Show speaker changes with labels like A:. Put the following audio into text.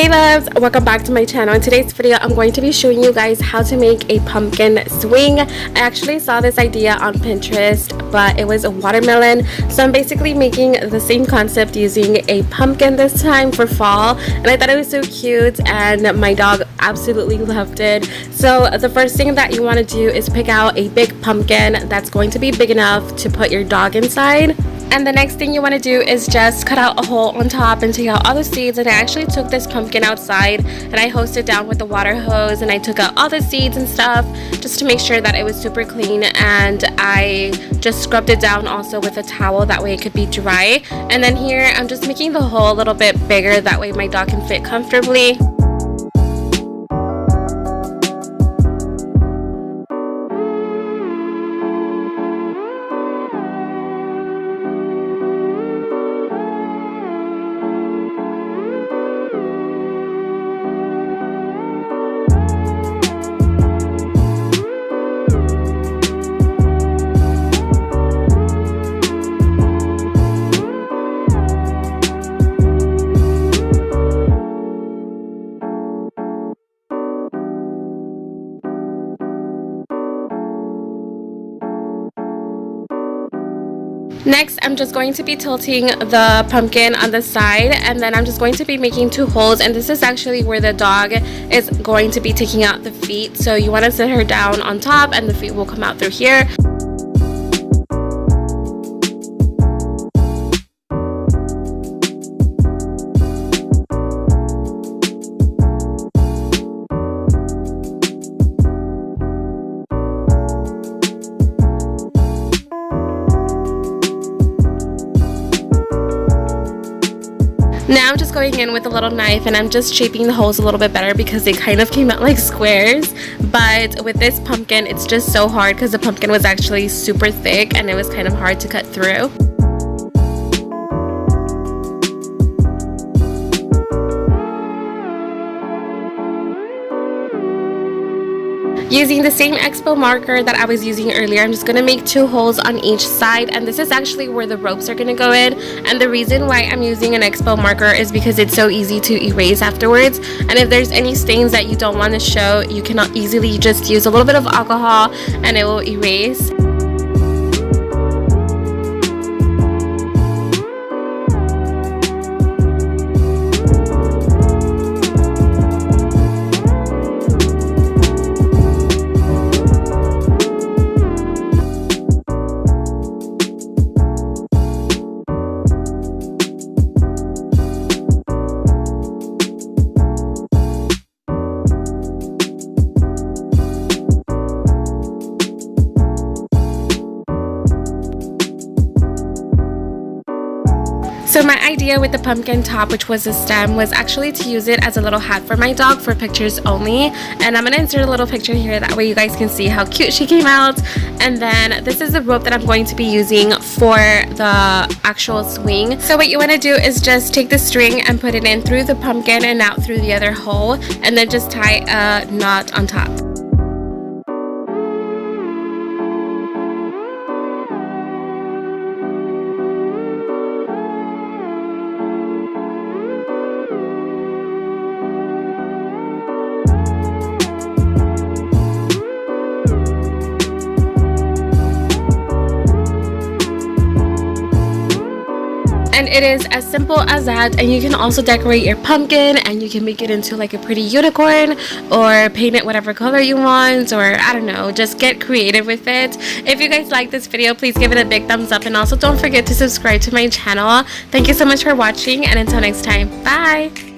A: Hey loves, welcome back to my channel. In today's video I'm going to be showing you guys how to make a pumpkin swing. I actually saw this idea on Pinterest, but it was a watermelon, so I'm basically making the same concept using a pumpkin this time for fall, and I thought it was so cute and my dog absolutely loved it. So the first thing that you want to do is pick out a big pumpkin that's going to be big enough to put your dog inside. And the next thing you want to do is just cut out a hole on top and take out all the seeds. And I actually took this pumpkin outside and I hosed it down with the water hose, and I took out all the seeds and stuff just to make sure that it was super clean, and I just scrubbed it down also with a towel, that way it could be dry. And then here I'm just making the hole a little bit bigger, that way my dog can fit comfortably. Next, I'm just going to be tilting the pumpkin on the side, and then I'm just going to be making two holes, and this is actually where the dog is going to be taking out the feet. So you want to sit her down on top and the feet will come out through here. Now I'm just going in with a little knife and I'm just shaping the holes a little bit better because they kind of came out like squares. But with this pumpkin, it's just so hard because the pumpkin was actually super thick and it was kind of hard to cut through. Using the same expo marker that I was using earlier, I'm just going to make two holes on each side, and this is actually where the ropes are going to go in. And the reason why I'm using an expo marker is because it's so easy to erase afterwards, and if there's any stains that you don't want to show, you can easily just use a little bit of alcohol and it will erase. So my idea with the pumpkin top, which was a stem, was actually to use it as a little hat for my dog for pictures only. And I'm going to insert a little picture here, that way you guys can see how cute she came out. And then this is the rope that I'm going to be using for the actual swing. So what you want to do is just take the string and put it in through the pumpkin and out through the other hole, and then just tie a knot on top. And it is as simple as that, and you can also decorate your pumpkin and you can make it into like a pretty unicorn or paint it whatever color you want, or I don't know, just get creative with it. If you guys like this video, please give it a big thumbs up, and also don't forget to subscribe to my channel. Thank you so much for watching, and until next time, bye!